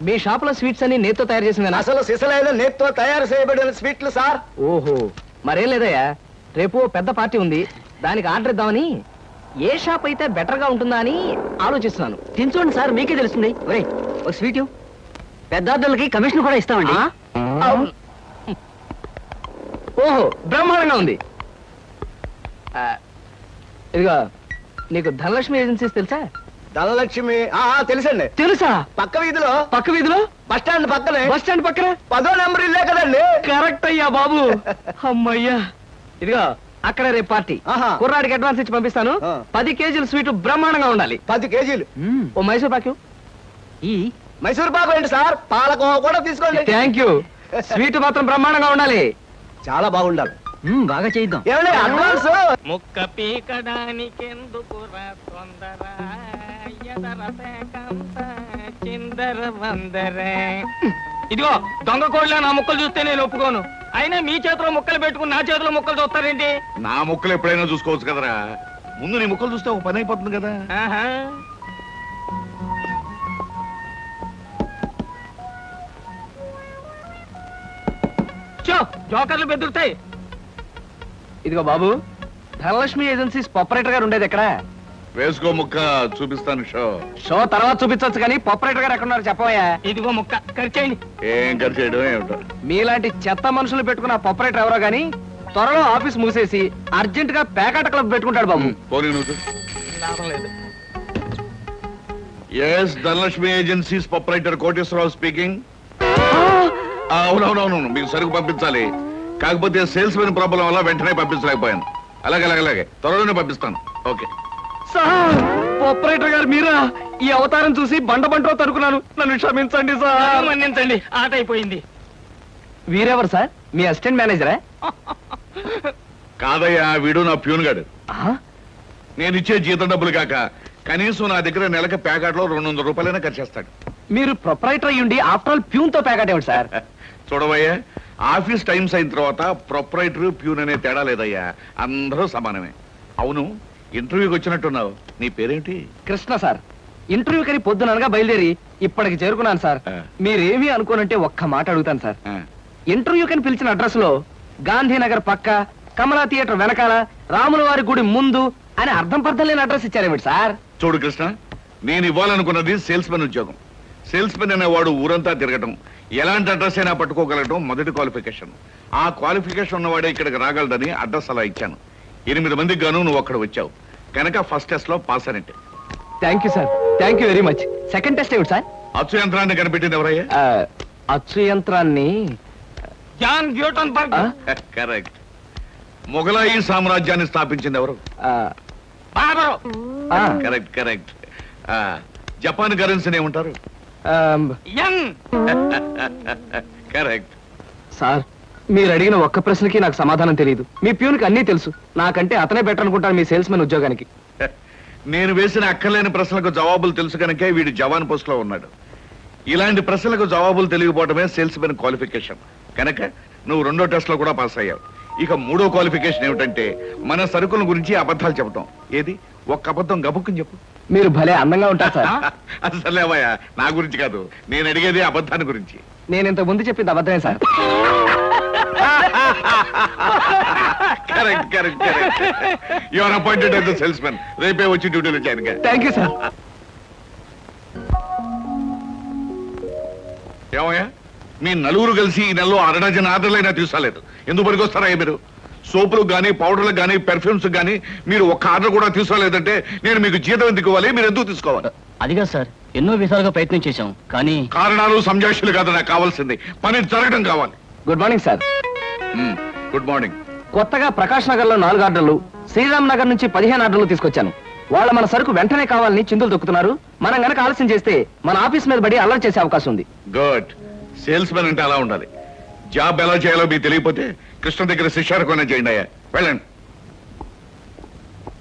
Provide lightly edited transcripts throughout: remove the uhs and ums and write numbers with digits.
మీ shop లో sweets అన్ని నేత్తో తయారు చేసిందా? అసలు సిసలైన నేత్తో తయారు చేయబడిన స్వీట్లు సార్. ఓహో, మరేం లేదయ్యా, రేపు పెద్ద పార్టీ ఉంది, దానికి ఆర్డర్ ఇద్దామని ఏ షాప్ అయితే బెటర్ గా ఉంటుందా అని ఆలోచిస్తున్నాను. తినచూడండి సార్, మీకే తెలుస్తుంది. ఒక స్వీట్ పెద్దార్థులకి కమిషన్ కూడా ఇస్తామండి. ఓహో, బ్రహ్మాండంగా ఉంది. ఇదిగో, నీకు ధనలక్ష్మి ఏజెన్సీస్ తెలుసా? ధనలక్ష్మి తెలుసండి. తెలుసా? పక్క వీధిలో బస్ స్టాండ్ పక్కనే. బస్ స్టాండ్ పక్కన 10వ నెంబర్ ఇల్లే కదండి. కరెక్ట్ అయ్యా బాబు. అమ్మయ్యా, ఇదిగో అక్కడ రేపు పార్టీ. కుర్రాడికి అడ్వాన్స్ ఇచ్చి పంపిస్తాను. 10 కేజీలు స్వీట్ బ్రహ్మాండంగా ఉండాలి. 10 కేజీలు. ఓ మైసూర్ పాకు. ఈ మైసూర్ పాకు ఏంటి సార్, పాలకోవా కూడా తీసుకోండి. Thank you. స్వీట్ మాత్రం బ్రహ్మాండంగా ఉండాలి. చాలా బాగుండాలి. బాగా చేద్దాం. ఏమండి అడ్వాన్స్? ముక్క పీకడానికెందుకురా తొందర, చిందర వందర. ఇదిగో దొంగ కోళ్ళ నా ముక్కలు చూస్తే నేను ఒప్పుకోను. అయినా మీ చేతిలో ముక్కలు పెట్టుకుని నా చేతిలో ముక్కలు చూస్తారేంటి? నా ముక్కలు ఎప్పుడైనా చూసుకోవచ్చు కదరా, ముందు నీ ముక్కలు చూస్తే ఒక పని అయిపోతుంది కదా. జోకర్లు బెదురుతాయి. ఇదిగో బాబు, ధనలక్ష్మి ఏజెన్సీస్ ఆపరేటర్ గారు ఉండేది ఎక్కడ? వేసుకో ముక్క, చూపిస్తాను. షో తర్వాత చూపించవచ్చు కానీ ఆపరేటర్ గారు ఎక్కడ ఉన్నారు చెప్పవయ్యా. ఇదిగో ముక్క ఖర్చేయండి. ఏం ఖర్చు చేయడం ఏమిటో. మీలాంటి చెత్త మనుషులు పెట్టుకున్న ఆపరేటర్ ఎవరో గానీ త్వరలో ఆఫీస్ మూసేసి అర్జెంట్ గా పేకాట క్లబ్ పెట్టుకుంటాడు బాబు. పోనీ నువ్వు. లాభం లేదు. Yes, Dhanalakshmi agencies proprietor Koteswara Rao speaking. అవునవునవును, మీకు సరుకు పంపించాలి, కాకపోతే సేల్స్ మెన్ ప్రాబ్లం వల్ల వెంటనే పంపించలేకపోయాను. అలాగే త్వరలోనే పంపిస్తాను. ఓకే సార్, ఆపరేటర్ గారు మీరా? ఈ అవతారం చూసి బండలో తరుకున్నాను, నన్ను క్షమించండి సార్. మన్నించండి, ఆట అయిపోయింది. వీరెవరు సార్? మీ అసిస్టెంట్ మేనేజరా? కాదయ్యా, వీడు నా ప్యూన్ గాడు. నేను ఇచ్చే జీతం డబ్బులు కాక కనీసం నా దగ్గర నెలకి ప్యాకెట్లో 200 రూపాయలైనా ఖర్చు చేస్తాడు. మీరు ప్రొపరైటర్ అయ్యుండి ఆఫ్టర్ ఆల్ ప్యూన్ తో ప్యాకెట్ ఏమిటి సార్? చూడవయ్యా, ఆఫీస్ టైమ్స్ అయిన తర్వాత ప్రొపరైటర్ ప్యూన్ అనే తేడా లేదయ్యా, అందరూ సమానమే. అవును, ఇంటర్వ్యూకి వచ్చినట్టున్నావు, నీ పేరేంటి? కృష్ణ సార్. ఇంటర్వ్యూ కని పొద్దుననగా బయలుదేరి ఇప్పటికి చేరుకున్నాను సార్. మీరేమీ అనుకోనంటే ఒక్క మాట అడుగుతాను సార్. ఇంటర్వ్యూ కని పిలిచిన అడ్రస్ లో గాంధీనగర్ పక్క, కమలా థియేటర్ వెనకాల, రాముల వారి గుడి ముందు అని అర్థం పర్థం లేని అడ్రస్ ఇచ్చారేమిటి సార్? చూడు కృష్ణ, నేను ఇవ్వాలనుకున్నది సేల్స్ మెన్ ఉద్యోగం. సేల్స్ మెన్ అనేవాడు ఊరంతా తిరగటం, ఎలాంటి అడ్రస్ అయినా పట్టుకోగలగటం మొదటి క్వాలిఫికేషన్. ఆ క్వాలిఫికేషన్ ఉన్నవాడే ఇక్కడికి రాగలడని అడ్రస్ అలా ఇచ్చాను. 8 మందికి గాను నువ్వు అక్కడ వచ్చావు కనుక ఫస్ట్ టెస్ట్ లో పాస్ అనేట్టు. Thank you sir, thank you very much. Second test ఏమిటి సార్? అచ్చు యంత్రాన్ని కనిపెట్టింది ఎవరయ్యా? అచ్చు యంత్రాన్ని జాన్ గ్యూటన్బర్గ్. కరెక్ట్. మొఘలాయి సామ్రాజ్యాన్ని స్థాపించింది ఎవరు? బాబరు. కరెక్ట్. జపాన్ కరెన్సీని ఏమంటారు? యం. కరెక్ట్. సార్, మీరు అడిగిన ఒక్క ప్రశ్నకి నాకు సమాధానం తెలియదు. మీ ప్యూన్కి అన్నీ తెలుసు, నాకంటే అతనే బెటర్ అనుకుంటాను మీ సేల్స్ మెన్ ఉద్యోగానికి. నేను వేసిన అక్కర్లేని ప్రశ్నలకు జవాబులు తెలుసు కనుకే వీడు జవాన్ పోస్ట్ లో ఉన్నాడు. ఇలాంటి ప్రశ్నలకు జవాబులు తెలియకపోవడమే సేల్స్ మెన్ క్వాలిఫికేషన్. కనుక నువ్వు 2వ టెస్ట్ లో కూడా పాస్ అయ్యావు. ఇక 3వ క్వాలిఫికేషన్ ఏమిటంటే మన సరుకుల గురించి అబద్ధాలు చెప్పటం. ఏది, ఒక్క అబద్ధం గబుక్కుని చెప్పు. మీరు భలే అందంగా ఉంటారు సార్. అసలేవయ్యా, నా గురించి కాదు, నేను అడిగేది అబద్ధాన్ని గురించి. నేను ఇంత ముందు చెప్పింది అబద్ధమే sir. Correct. You are appointed as the salesmen. రేపే వచ్చి డ్యూటీలో జాయిన్ గా. Thank you sir. ఏమయ్యా, మీ నలుగురు కలిసి ఈ నెలలో 1 డజన్ ఆర్డర్లైనా తీసుకోలేదు. ఎందుకు పనికొస్తారా మీరు? సోపులకు గానీ, పౌడర్లకు గానీ, పెర్ఫ్యూమ్స్ గానీ మీరు ఒక్క ఆర్డర్ కూడా తీసుకోలేదంటే నేను మీకు జీతం ఎందుకు ఇవ్వాలి? మీరు ఎందుకు తీసుకోవాలి? అదిగా సార్, ఎన్నో విధాలుగా ప్రయత్నం చేశాం కానీ కారణాలు సంజాషులు కాదు నాకు కావాల్సింది, పని జరగడం కావాలి. Good morning sir. Good morning. కొత్తగా ప్రకాష్ నగర్ లో 4 ఆర్డర్లు, శ్రీరామ్ నగర్ నుంచి 15 ఆర్డర్లు తీసుకొచ్చాను. వాళ్ళ మన సరుకు వెంటనే కావాలని చిందులు తొక్కుతున్నారు. మనం గనక ఆలస్యం చేస్తే మన ఆఫీస్ మీద పడి అల్లరి చేసే అవకాశం ఉంది. గుడ్. సేల్స్ మెన్ అంటే అలా ఉండాలి. జాబ్ ఎలా చేయాలో మీకు తెలియకపోతే కృష్ణ దగ్గర శిష్యారకమైనా చేయండి అయ్యా. వెళ్ళండి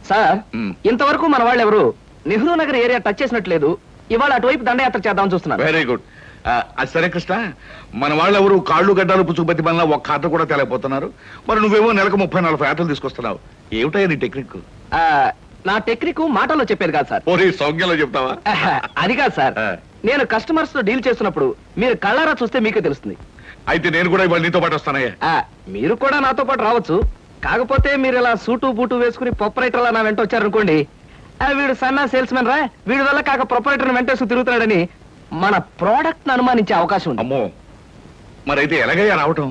సార్. ఇంతవరకు మన వాళ్ళు ఎవరు నెహ్రూ నగర్ ఏరియా టచ్ చేసినట్లేదు. ఇవాళ అటువైపు దండయాత్ర చేద్దామని చూస్తున్నారు. Very good. అది సరే కృష్ణ, మన వాళ్ళు ఎవరు కాళ్ళు గడ్డాలు పుచ్చుకుపతి వల్ల ఒక్క ఆట కూడా తేలేకపోతున్నారు. మరి నువ్వేమో నెలకు 30-40 ఆటలు తీసుకొస్తున్నావు. ఏమిటయ్యా నీ టెక్నిక్? నా టెక్నిక్ మాటల్లో చెప్పేది కాదు సార్. ఓరి సౌజ్ఞలో చెప్తావా? అది కాదు సార్, నేను కస్టమర్స్ తో డీల్ చేస్తున్నప్పుడు మీరు కళ్ళారా చూస్తే మీకే తెలుస్తుంది. అయితే నేను కూడా ఇవాళ నీతో పాటు వస్తానయ్యా. మీరు కూడా నాతో పాటు రావచ్చు. కాకపోతే మీరు ఇలా సూటు బూటు వేసుకుని ప్రొపరేటర్లా నా వెంట వచ్చారనుకోండి, వీడు సన్నా సేల్స్ మెన్ రా, వీడి వల్ల కాక ప్రొపరేటర్ వెంటేసు తిరుగుతున్నాడని మన ప్రోడక్ట్ ను అనుమానించే అవకాశం ఉంది. అమ్మో, మరైతే ఎలాగయ్యా రావటం?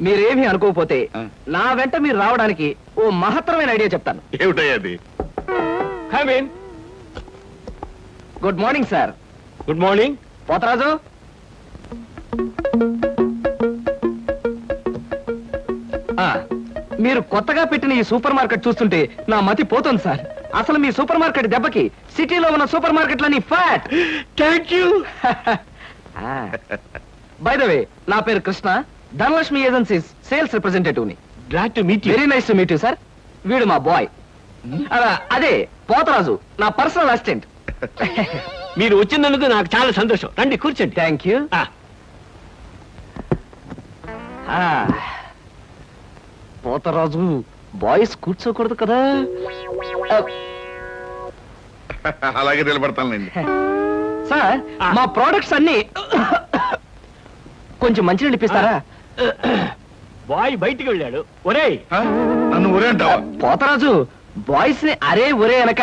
మీరేమీ అనుకోకపోతే నా వెంట మీరు రావడానికి ఓ మహత్తరమైన ఐడియా చెప్తాను. ఏమిటయ్యా అది? Good morning sir. Good morning. Potharaju, మీరు కొత్తగా పెట్టిన ఈ సూపర్ మార్కెట్ చూస్తుంటే నా మతి పోతుంది సార్. అసలు మీ సూపర్ మార్కెట్ దెబ్బకి సిటీలో ఉన్న సూపర్ మార్కెట్లని ఫ్యాట్. Thank you. By the way, నా పేరు Krishna, Dhanalakshmi agencies sales representative ని. Glad to meet you. Very nice to meet you sir. వీడు మా బాయ్. అదే పోతరాజు, నా పర్సనల్ అసిస్టెంట్. మీరు వచ్చినందుకు నాకు చాలా సంతోషం. రండి కూర్చోండి. Thank you. పోతరాజు, బాయ్స్ కూర్చోకూడదు కదా. అలాగే నిలబడతానండి. సార్, మా ప్రోడక్ట్స్ అన్ని కొంచెం మంచినీళ్ళు ఇప్పిస్తారా? బాయ్ బయటికి వెళ్ళాడు. ఒరేయ్, నన్ను ఊరే అంటావా? పోతరాజు, బాయ్స్ ని అరే ఒరే అనక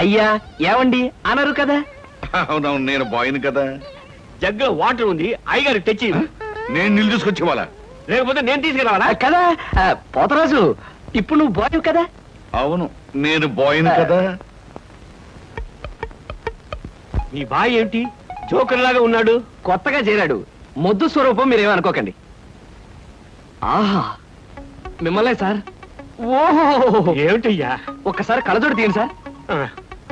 అయ్యా ఏమండి అనరు కదా. అవునవును, నేను బాయ్ని కదా. జగ్గులో వాటర్ ఉంది, అయ్యగారికి తెచ్చి. నేను నీళ్ళు తీసుకొచ్చి వాళ్ళ, లేకపోతే నేను తీసుకురావాలా? కదా పోతరాజు, ఇప్పుడు నువ్వు బాయ్ కదా. అవును, నేను బాయ్ని కదా. మీ బాయ్ ఏమిటి జోకర్ లాగా ఉన్నాడు? కొత్తగా చేరాడు, మొద్దు స్వరూపం, మీరేమనుకోకండి. ఆహా, మిమ్మల్నే సార్. ఓహో, ఏమిటయ్యా? ఒక్కసారి కళ్ళజోడు తీయండి సార్.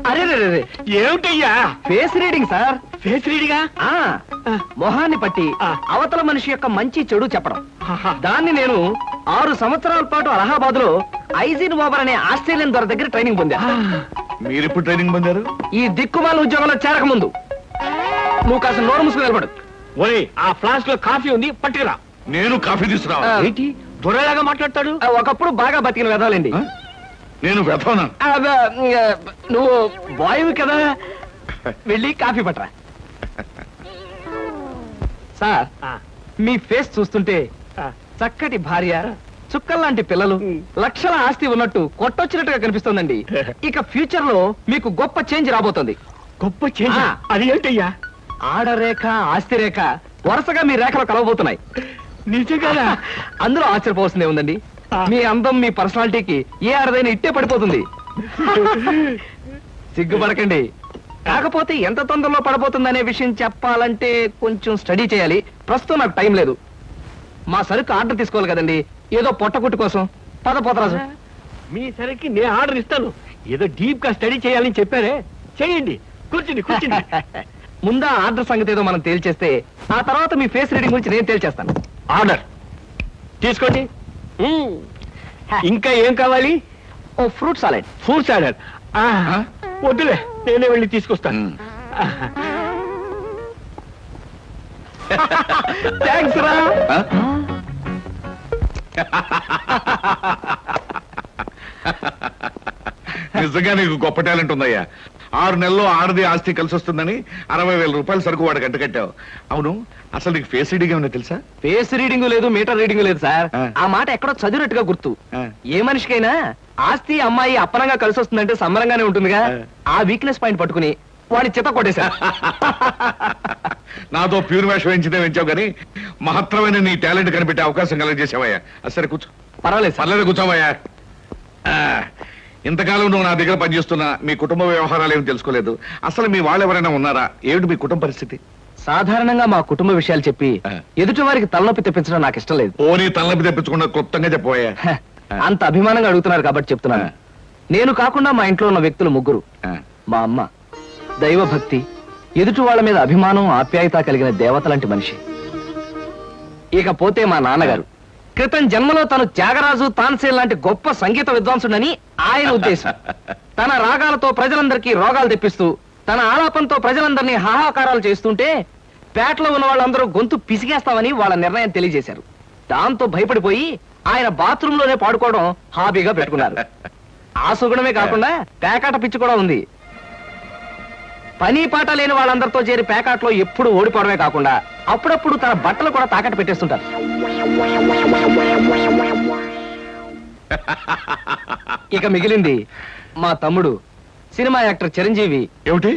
అరే రే, ఏమిటయ్యా? Face reading sir. ఫేస్ రీడిగా? మొహాన్ని పట్టి అవతల మనిషి యొక్క మంచి చెడు చెప్పడం. దాన్ని నేను 6 సంవత్సరాల పాటు అలహాబాద్ లో ఐజిన్ ఓవర్ అనే ఆస్ట్రేలియన్ దొర దగ్గర ట్రైనింగ్ పొందా. మీరెప్పుడు ట్రైనింగ్ పొందారు? ఈ దిక్కుమాల ఉద్యోగంలో చేరక ముందు. నువ్వు కాస్త నోరు మూసుకుని నిలబడు. ఒరే, ఆ ఫ్లాస్క్ లో కాఫీ ఉంది, పట్టుకురా. నేను కాఫీ తీసుకురా. ఏంటి దొరలాగా మాట్లాడతాడు? ఒకప్పుడు బాగా బతికిన వెదాలండి. నేను వెతవనా? నువ్వు బాయ్ కదా, వెళ్ళి కాఫీ పట్టరా. సార్, మీ ఫేస్ చూస్తుంటే చక్కటి భార్య, చుక్కల్లాంటి పిల్లలు, లక్షల ఆస్తి ఉన్నట్టు కొట్టొచ్చినట్టుగా కనిపిస్తోందండి. ఇక ఫ్యూచర్ లో మీకు గొప్ప చేంజ్ రాబోతుంది. గొప్ప చేంజ్? అది ఏంటయ్యా? ఆడరేఖ, ఆస్తి రేఖ వరుసగా మీ రేఖలో కలవబోతున్నాయి. నిజంగా? అందులో ఆశ్చర్యపోవాల్సిందే ఉందండి. మీ అందం, మీ పర్సనాలిటీకి ఏ ఆడదైనా ఇట్టే పడిపోతుంది. సిగ్గుపడకండి. కాకపోతే ఎంత తొందరలో పడబోతుందనే విషయం చెప్పాలంటే కొంచెం స్టడీ చేయాలి. ప్రస్తుతం నాకు టైం లేదు. మా సరుకు ఆర్డర్ తీసుకోవాలి కదండి, ఏదో పొట్టకుట్టు కోసం. పద పోతరాజు. మీ సరికి నేను ఆర్డర్ ఇస్తాను. ఏదో డీప్ గా స్టడీ చేయాలని చెప్పారే, చేయండి. కూర్చుని కూర్చుని. ముందా ఆర్డర్ సంగతి ఏదో మనం తేల్చేస్తే ఆ తర్వాత మీ ఫేస్ రీడింగ్ గురించి నేను తేల్చేస్తాను. ఆర్డర్ తీసుకోండి. ఇంకా ఏం కావాలి? ఓ ఫ్రూట్ సాలెడ్. ఫ్రూట్ సాలెడ్ వద్దులే, నేనే వెళ్ళి తీసుకొస్తాను. థ్యాంక్స్ రా. నిజంగా నీకు గొప్ప టాలెంట్ ఉందయ్యా. 6 నెలల్లో ఆడది ఆస్తి కలిసి వస్తుందని 60,000 రూపాయల సరుకు వాడు గంట కట్టావు. అవును, అసలు నీకు ఫేస్ రీడింగ్ ఏమన్నా తెలుసా? ఫేస్ రీడింగ్ లేదు, మీటర్ రీడింగ్ లేదు సార్. ఆ మాట ఎక్కడో చదివినట్టుగా గుర్తు. ఏ మనిషికైనా ఆస్తి అమ్మాయి అప్పనంగా కలిసి వస్తుందంటే సంబరంగానే ఉంటుందిగా. ఆ వీక్నెస్ పాయింట్ పట్టుకుని వాడి చిత్త కొట్టేశా. నాతో ప్యూర్ వేషం వేయించితే వేయించావు కానీ మహత్తరమైన నీ టాలెంట్ కనిపెట్టే అవకాశం కలగజేసావయ్యా. సరే కూర్చో. పర్వాలేదు సార్. పర్లేదు, కూర్చోవయ్యా. ఇంతకాలం నువ్వు నా దగ్గర పనిచేస్తున్నా మీ కుటుంబ వ్యవహారాలు ఏమి తెలుసుకోలేదు. అసలు మీ వాళ్ళు ఎవరైనా ఉన్నారా? ఏమిటి మీ కుటుంబ పరిస్థితి? సాధారణంగా మా కుటుంబ విషయాలు చెప్పి ఎదుటి వారికి తలనొప్పి తెప్పించడం నాకు ఇష్టం లేదు. ఓ, నీ తలనొప్పి తెప్పించకుండా క్లుప్తంగా చెప్పబోయా. అంత అభిమానంగా అడుగుతున్నారు కాబట్టి చెప్తున్నాను. నేను కాకుండా మా ఇంట్లో ఉన్న వ్యక్తులు 3. మా అమ్మ దైవభక్తి, ఎదుటి వాళ్ళ మీద అభిమానం, ఆప్యాయత కలిగిన దేవత లాంటి మనిషి. ఇకపోతే మా నాన్నగారు క్రితం జన్మలో తను త్యాగరాజు, తాన్సేన్ లాంటి గొప్ప సంగీత విద్వాంసుడని ఆయన ఉద్దేశం. తన రాగాలతో ప్రజలందరికీ రోగాలు తెప్పిస్తూ, తన ఆలాపంతో ప్రజలందరినీ హాహాకారాలు చేస్తుంటే పేటలో ఉన్న వాళ్ళందరూ గొంతు పిసిగేస్తామని వాళ్ళ నిర్ణయం తెలియజేశారు. దాంతో భయపడిపోయి ఆయన బాత్రూమ్ లోనే పాడుకోవడం హాబీగా పెట్టుకున్నారు. ఆ సుగుణమే కాకుండా పేకాట పిచ్చి కూడా ఉంది. పని పాట లేని వాళ్ళందరితో చేరి పేకాట్లో ఎప్పుడు ఓడిపోవడమే కాకుండా అప్పుడప్పుడు తన బట్టలు కూడా తాకట్టు పెట్టేస్తుంటారు. ఇక మిగిలింది మా తమ్ముడు సినిమా యాక్టర్ చిరంజీవి. ఏమిటి,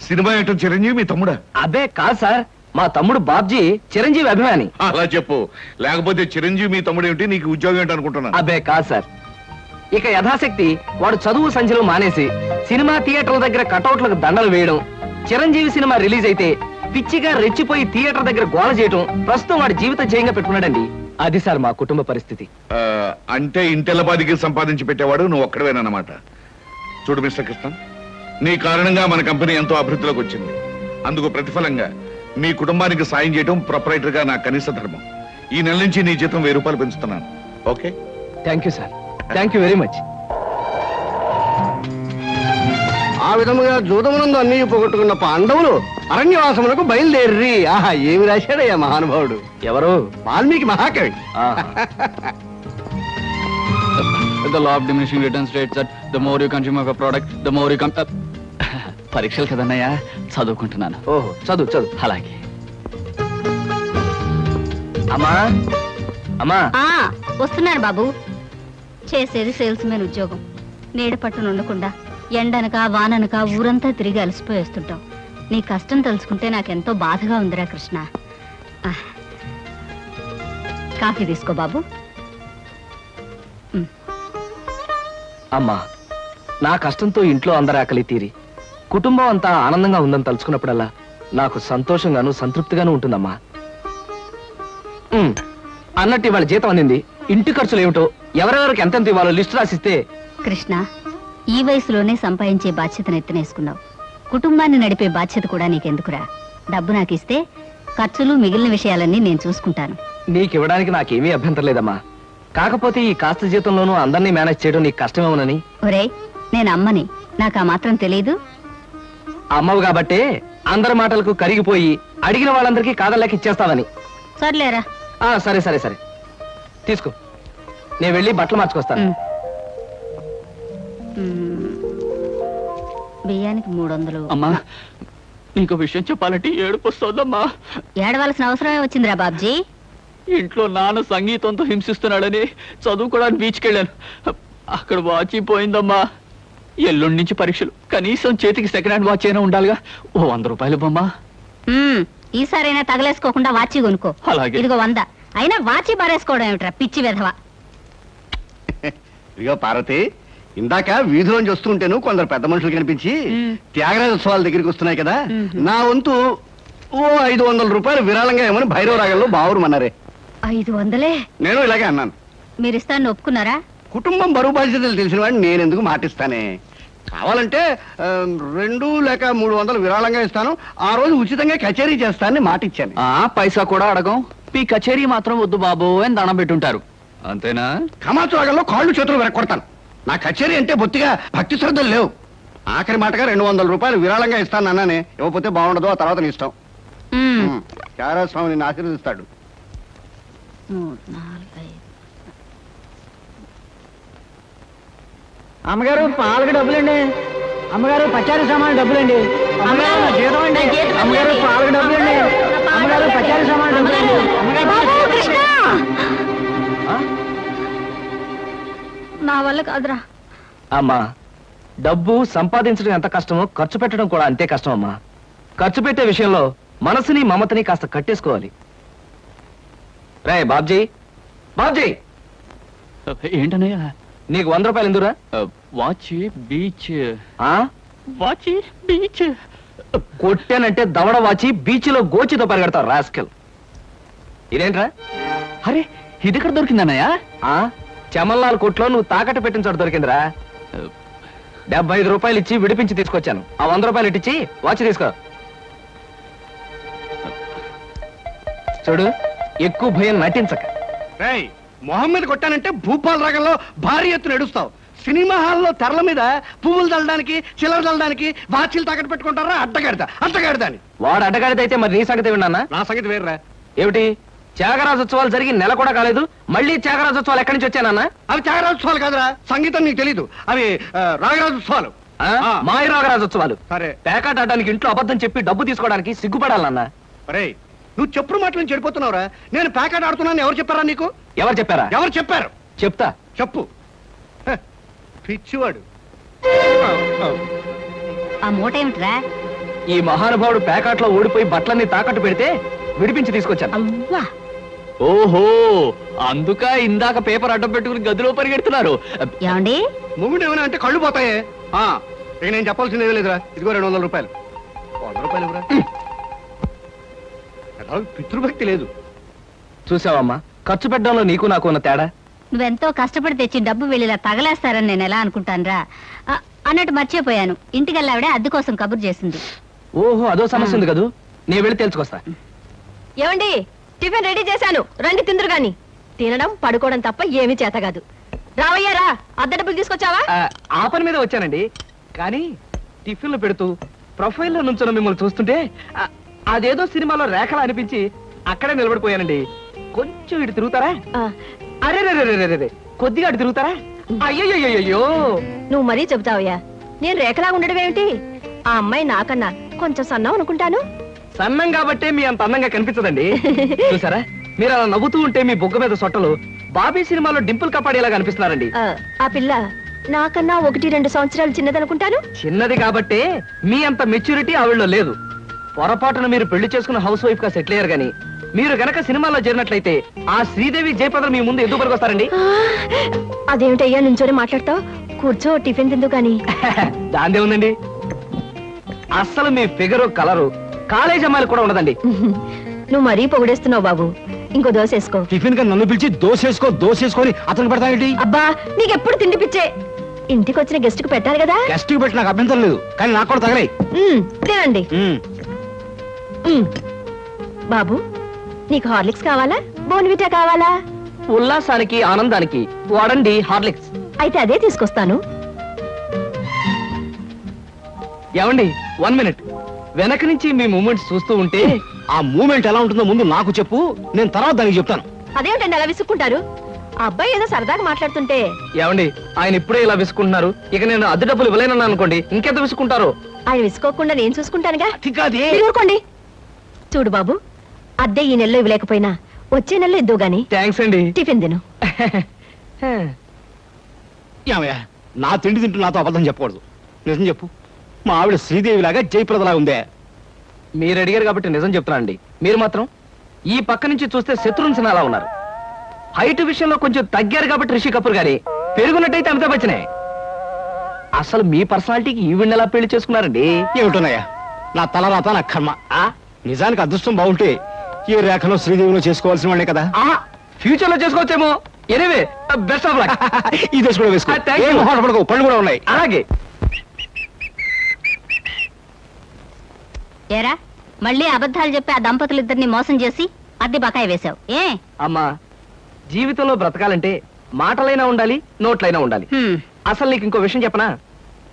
సినిమా యాక్టర్ చిరంజీవి మీ తమ్ముడా? అబ్బే కాదు సార్, మా తమ్ముడు బాబ్జీ చిరంజీవి అభిమాని. అలా చెప్పు, లేకపోతే చిరంజీవి మీ తమ్ముడు ఏమిటి, నీకు ఉద్యోగం ఏంటి అనుకుంటున్నాను. అబ్బే కాదు సార్, ఇక యథాశక్తి వాడు చదువు సంధ్యలో మానేసి సినిమా థియేటర్ల దగ్గర కటౌట్లకు దండలు వేయడం, చిరంజీవి సినిమా రిలీజ్ అయితే పిచ్చిగా రెచ్చిపోయి థియేటర్ దగ్గర గోల చేయడం ప్రస్తుతం వాడి జీవిత జయంగా పెట్టుకున్నాడండి. అది సార్ మా కుటుంబ పరిస్థితి. అంటే ఇంటెల్లపాదికి సంపాదించి పెట్టేవాడు నువ్వు ఒక్కడవేనన్నమాట. చూడు మిస్టర్ కృష్ణ, నీ కారణంగా మన కంపెనీ ఎంతో అభివృద్ధిలోకి వచ్చింది. అందుకు ప్రతిఫలంగా మీ కుటుంబానికి సాయం చేయడం ప్రొపరైటర్ గా నా కనీస ధర్మం. ఈ నెల నుంచి నీ జీతం 1000 రూపాయలు పెంచుతున్నాను. Okay? Thank you sir, thank you very much. ఆ విధముగా జూదమునందు అన్ని పోగొట్టుకున్న పాండవులు అరణ్యవాసములకు బయలుదేర్రి. ఆహా, ఏమి రాశాడయ్యా మహానుభావుడు. ఎవరు? వాల్మీకి మహాకవి. The law of diminishing returns states that the more you consume of a product, the more you పరీక్షలు కదన్నయ్యా, చదువుకుంటున్నాను. ఓహో, చదువు చదువు. అలాగే. అమ్మా అమ్మా. వస్తున్నాను బాబు. చేసేది సేల్స్ మెన్ ఉద్యోగం. నీడ పట్టున ఉండకుండా ఎండనక వాననక ఊరంతా తిరిగి అలసిపోయేస్తుంటాం. నీ కష్టం తలుచుకుంటే నాకెంతో బాధగా ఉందిరా కృష్ణ. కాఫీ తీసుకో బాబు. అమ్మా, నా కష్టంతో ఇంట్లో అందరి ఆకలి తీరి కుటుంబం అంతా ఆనందంగా ఉందని తలుచుకున్నప్పుడల్లా నాకు సంతోషంగాను సంతృప్తిగాను ఉంటుందమ్మా. అన్నట్టు ఇవాళ జీతం అందింది. ఇంటి ఖర్చులు ఏమిటో, ఎవరెవరికి ఎంతెంత ఇవ్వాలో లిస్టు రాసిస్తే. కృష్ణ, ఈ వయసులోనే సంపాదించే బాధ్యతను ఎత్తనేసుకున్నావు. కుటుంబాన్ని నడిపే బాధ్యత కూడా నీకెందుకురా? డబ్బు నాకు ఇస్తే ఖర్చులు మిగిలిన విషయాలన్నీ నేను చూసుకుంటాను. నీకివ్వడానికి నాకేమీ అభ్యంతరం లేదమ్మా. కాకపోతే ఈ కాస్త జీతంలోనూ అందరినీ మేనేజ్ చేయడం నీకు కష్టమేమోనని. ఒరే, నేను అమ్మని, నాకు ఆ మాత్రం తెలీదు. అమ్మవు కాబట్టే అందరి మాటలకు కరిగిపోయి అడిగిన వాళ్ళందరికీ కాదల్లాకి ఇచ్చేస్తావని. సర్లేరా. సరే సరే సరే, తీసుకో. నేను వెళ్ళి బట్టలు మార్చుకొస్తాను. బియ్యానికి 300. అమ్మా, నీకు విషయం చెప్పాలంటే ఏడుపు వస్తుందమ్మా. ఏడవలసిన అవసరమే వచ్చిందిరా బాబ్జీ. ఇంట్లో నాన్న సంగీతంతో హింసిస్తున్నాడని చదువుకోవడానికి బీచ్కి వెళ్ళాను. అక్కడ వాచ్ పోయిందమ్మా. ఎల్లుండి నుంచి పరీక్షలు. కనీసం చేతికి సెకండ్ హ్యాండ్ వాచ్ అయినా ఉండాలిగా. ఓ 100 రూపాయలు బొమ్మా. ఈసారైనా తగలేసుకోకుండా వాచి కొనుక్కో. అలాగే. ఇదిగో 100. అయినా వాచి బారేసుకోవడం ఏమిట్రా పిచ్చి వెధవా. ఇదిగో పార్వతి, ఇందాక వీధిలోంచి వస్తుంటేను కొందరు పెద్ద మనుషులు కనిపించి త్యాగరాజోత్సవాల దగ్గరికి వస్తున్నాయి కదా, నా వంతు ఓ 500 రూపాయలు విరాళంగా ఏమని భైరవ రాగంలో బావురమన్నారే. 500? నేను ఇలాగే అన్నాను. మీరిస్తాను ఒప్పుకున్నారా? కుటుంబం బరువు బాధ్యతలు తెలిసిన వాడిని నేనెందుకు మాటిస్తానే. కావాలంటే 2 లేక 300 విరాళంగా ఇస్తాను. ఆ రోజు ఉచితంగా కచేరీ చేస్తానని మాటిచ్చాను. పైసా కూడా అడగం. మీ కచేరీ మాత్రం వద్దు బాబు అని దండం పెట్టుంటారు. అంతేనా? కమాచు రాగంలో కాళ్ళు చేతులు వెరక్కొడతాను. నా కచేరీ అంటే బొత్తిగా భక్తి శ్రద్ధలు లేవు. ఆఖరి మాటగా 200 రూపాయలు విరాళంగా ఇస్తాను అన్నానే. ఇవ్వకపోతే బాగుండదు, ఆ తర్వాత నీ ఇష్టం. చారాస్వామి నిన్ను ఆశీర్వదిస్తాడు. 3, 4, 5. అమ్మగారు పాలకు డబ్బులండి. అమ్మగారు పచారీ సామాన్ డబ్బులండి. అమ్మగారు జీతం అండి. అమ్మగారు పాలకు డబ్బులండి. అమ్మగారు పచారీ సామాన్ డబ్బులండి. నా వల్ల కాదురా. అమ్మా, డబ్బు సంపాదించడం ఎంత కష్టమో ఖర్చు పెట్టడం కూడా అంతే కష్టం అమ్మా. ఖర్చు పెట్టే విషయంలో మనసుని మమతని కాస్త కట్టేసుకోవాలి. రే బాబ్జీ, బాబ్జీ, ఏంటన్నయ్య? నీకు 100 రూపాయలు ఎందురా? Watch beach. వాచి బీచ్ కొట్టానంటే దవడ వాచి బీచ్లో గోచితో పరిగెడతావు రాస్కెల్. ఇదేంట్రా? అరే, ఇది ఎక్కడ దొరికిందన్నయ్య? చమల్లాల్ కొట్లో నువ్వు తాకట్టు పెట్టిన చోట దొరికిందిరా. 75 రూపాయలు ఇచ్చి విడిపించి తీసుకొచ్చాను. ఆ 100 రూపాయలు ఇట్టించి వాచ్ తీసుకో. చూడు, ఎక్కువ భయం నటించక. మొహం మీద కొట్టానంటే భూపాల్ రాగంలో భారీ ఎత్తున ఎడుస్తావు. సినిమా హాల్లో తెరల మీద పువ్వులు చల్లడానికి, చిల్లర చల్లడానికి వాచీలు తాకట్టు పెట్టుకుంటారా? అడ్డగాడిదా అని. వాడు అడ్డగాడిదైతే మరి నీ సంగతి విన్నానా? నా సంగతి వేర్రా. ఏమిటి, త్యాగరాజోత్సవాలు జరిగి నెల కూడా కాలేదు, మళ్ళీ త్యాగరాజోత్సవాలు ఎక్కడి నుంచి వచ్చానన్నా? అవి త్యాగరాజోత్సవాలు కాదురా, సంగీతం నీకు తెలీదు. అవి రాగరాజోత్సవాలు. మాయ రాగరాజోత్సవాలు. సరే. పేకాట ఆడడానికి ఇంట్లో అబద్ధం చెప్పి డబ్బు తీసుకోవడానికి సిగ్గుపడాలన్నా. అరే నువ్వు చెప్పుడు మాటలు చెడిపోతున్నావురా. నేను ప్యాకెట్ ఆడుతున్నాను ఎవరు చెప్పారా నీకు? ఎవరు చెప్పారా? ఎవరు చెప్పారు? చెప్తా. చెప్పు. హ, పిచ్చివాడు. ఆ మూట ఏమిట్రా? ఈ మహానుభావుడు పేకాట్లో ఓడిపోయి బట్టలన్నీ తాకట్టు పెడితే విడిపించి తీసుకొచ్చాను. అవ్వా, ఓహో, అందుక ఇందాక పేపర్ అడ్డం పెట్టుకుని గదిలో పరిగెడుతున్నారు. ఏమండి? మొగుడు ఏమైనా అంటే కళ్ళు పోతాయే. ఇక నేను చెప్పాల్సింది ఏమీ లేదురా. ఇదిగో 200 రూపాయలు. 100 రూపాయలు ఇవ్వరా. పితృభక్తి లేదు. చూసావమ్మా, ఖర్చు పెట్టడంలో నీకు నాకు ఉన్న తేడా. నువ్వెంతో కష్టపడి తెచ్చి డబ్బు వెళ్ళిలా తగలేస్తారని నేను ఎలా అనుకుంటానురా. అన్నట్టు మర్చిపోయాను, ఇంటికెళ్ళావిడే అద్దె కోసం కబురు చేసింది. ఓహో, అదో సమస్య ఉంది కదూ. నేను వెళ్ళి తెలుసుకొస్తా. ఏమండి, టిఫిన్ రెడీ చేశాను, రండి తిందురు గాని. తినడం పడుకోవడం తప్ప ఏమీ చేత కాదు. రావయ్యారా, అద్దె డబ్బులు తీసుకొచ్చావా? ఆ పని మీద వచ్చానండి. కానీ టిఫిన్లు పెడుతూ ప్రొఫైల్లో నుంచున్న మిమ్మల్ని చూస్తుంటే అదేదో సినిమాలో రేఖలా అనిపించి అక్కడే నిలబడిపోయానండి. కొంచెం ఇటు తిరుగుతారా? అరే రే, కొద్దిగా అటు తిరుగుతారా? అయ్యో, నువ్వు మరీ చెబుతావయ్యా. నేను రేఖలా ఉండడం ఏమిటి? ఆ అమ్మాయి నాకన్నా కొంచెం సన్నం అనుకుంటాను. సన్నం కాబట్టే మీ అంత అందంగా కనిపించదండి. చూసారా, మీరు అలా నవ్వుతూ ఉంటే మీ బొగ్గ మీద సొట్టలు బాబీ సినిమాలో డింపుల్ కపాడేలా కనిపిస్తున్నారండి. ఆ పిల్ల నాకన్నా 1-2 సంవత్సరాలు చిన్నదనుకుంటాను. చిన్నది కాబట్టే మీ అంత మెచ్యూరిటీ ఆవిడలో లేదు. పొరపాటున మీరు పెళ్లి చేసుకున్న హౌస్ వైఫ్ గా సెటిల్ అయ్యారు గాని మీరు గనక సినిమాలో చేరినట్లయితే ఆ శ్రీదేవి జయప్రద మీ ముందు ఎందుకు పనికొస్తారండి? అదేమిటయ్యా నుంచోనే మాట్లాడతావు? కూర్చో, టిఫిన్ తిందు గాని. దాందే ఉందండి. అస్సలు మీ ఫిగరు కలరు కాలేజ్ అమ్మాయిలు కూడా ఉండదండి. నువ్వు మరీ పొగిడేస్తున్నావు బాబు. ఇంకో దోశ వేసుకో. టిఫిన్ గా నన్ను పిలిచి దోసేసుకొని అతను పెడతానండి. అబ్బా, నీకెప్పుడు తిండి పిచ్చే. ఇంటికి వచ్చిన గెస్ట్ కు పెట్టాలి కదా. గెస్ట్ కి పెట్టి నాకు అభ్యంతరం లేదు, కానీ నాకు కూడా తగలే. తినండి. బాబు, నీకు హార్లిక్స్ కావాలా, బోన్విటా కావాలా? ఉల్లాసానికి ఆనందానికి వాడండి హార్లిక్స్. అయితే అదే తీసుకొస్తాను. ఏమండి, 1 మినిట్. వెనక నుంచి మీ మూమెంట్స్ చూస్తూ ఉంటే ఆ మూమెంట్ ఎలా ఉంటుందో ముందు నాకు చెప్పు, నేను తర్వాత దానికి చెప్తాను. అదేమిటండి అలా విసుక్కుంటారు? ఆ అబ్బాయి ఏదో సరదాగా మాట్లాడుతుంటే. ఏమండి, ఆయన ఇప్పుడే ఇలా విసుకుంటున్నారు. ఇక నేను అద్దె డబ్బులు ఇవ్వలేనన్నా అనుకోండి, ఇంకెంత విసుకుంటారు? ఆయన విసుకోకుండా నేను చూసుకుంటానుగా. అతికాదే. మీరు ఊరుకోండి. చూడు బాబు, అద్దె ఈ నెలలో ఇవ్వలేకపోయినా వచ్చే నెలలో ఇద్దు గాని. థ్యాంక్స్ అండి. టిఫిన్ తిను. ఏమయ్యా, నా తిండి తింటూ నాతో అబద్ధం చెప్పకూడదు. నిజం చెప్పు, మా ఆవిడ శ్రీదేవి లాగా జయప్రదలా ఉందే? మీరు అడిగారు కాబట్టి నిజం చెప్తున్నానండి. మీరు మాత్రం ఈ పక్క నుంచి చూస్తే శత్రుఘ్న సిన్హా ఉన్నారు. హైట్ విషయంలో కొంచెం తగ్గారు కాబట్టి రిషి కపూర్ గారి, పెరుగున్నట్టయితే అమితాబ్ బచ్చనే. అసలు మీ పర్సనాలిటీకి ఈవిడ్ని ఎలా పెళ్లి చేసుకున్నారండి? ఏమిటోనయ్యా, నా తలరాత నా కర్మ. నిజానికి అదృష్టం బాగుంటే ఈ రేఖలో శ్రీదేవిలో చేసుకోవాల్సిన వాళ్ళే కదా. ఫ్యూచర్ లో చేసుకోవచ్చేమో. Anyway, best of luck. ఈ దశ కూడా వేసుకో. Thank you. ఏం మొహాట పడకు, పళ్ళు కూడా ఉన్నాయి. అలాగే. ఏరా, మళ్ళీ అబద్ధాలు చెప్పి ఆ దంపతులిద్దరిని మోసం చేసి అద్దె బకాయి వేశావు ఏ? అమ్మా, జీవితంలో బ్రతకాలంటే మాటలైనా ఉండాలి, నోట్లైనా ఉండాలి. అసలు నీకు ఇంకో విషయం చెప్పనా?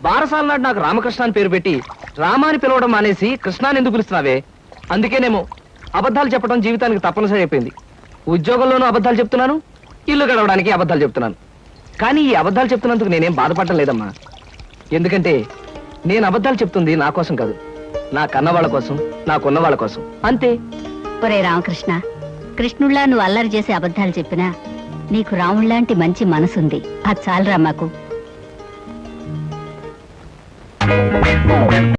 బారసాల నాడు నాకు రామకృష్ణ అని పేరు పెట్టి రామాని పిలవడం మానేసి కృష్ణాని ఎందుకు పిలుస్తున్నావే? అందుకేనేమో అబద్ధాలు చెప్పడం జీవితానికి తప్పనిసరి అయిపోయింది. ఉద్యోగంలోనూ అబద్ధాలు చెప్తున్నాను, ఇల్లు గడవడానికి అబద్ధాలు చెప్తున్నాను. కానీ ఈ అబద్ధాలు చెప్తున్నందుకు నేనేం బాధపడటం లేదమ్మా. ఎందుకంటే నేను అబద్ధాలు చెప్తుంది నా కోసం కాదు, నా కన్న వాళ్ళ కోసం, నాకున్న వాళ్ళ కోసం, అంతే. ఒరే రామకృష్ణ, కృష్ణుళ్ళ నువ్వు అల్లరి చేసి అబద్ధాలు చెప్పినా నీకు రాముళ్లాంటి మంచి మనసుంది. అది చాలరా మాకు.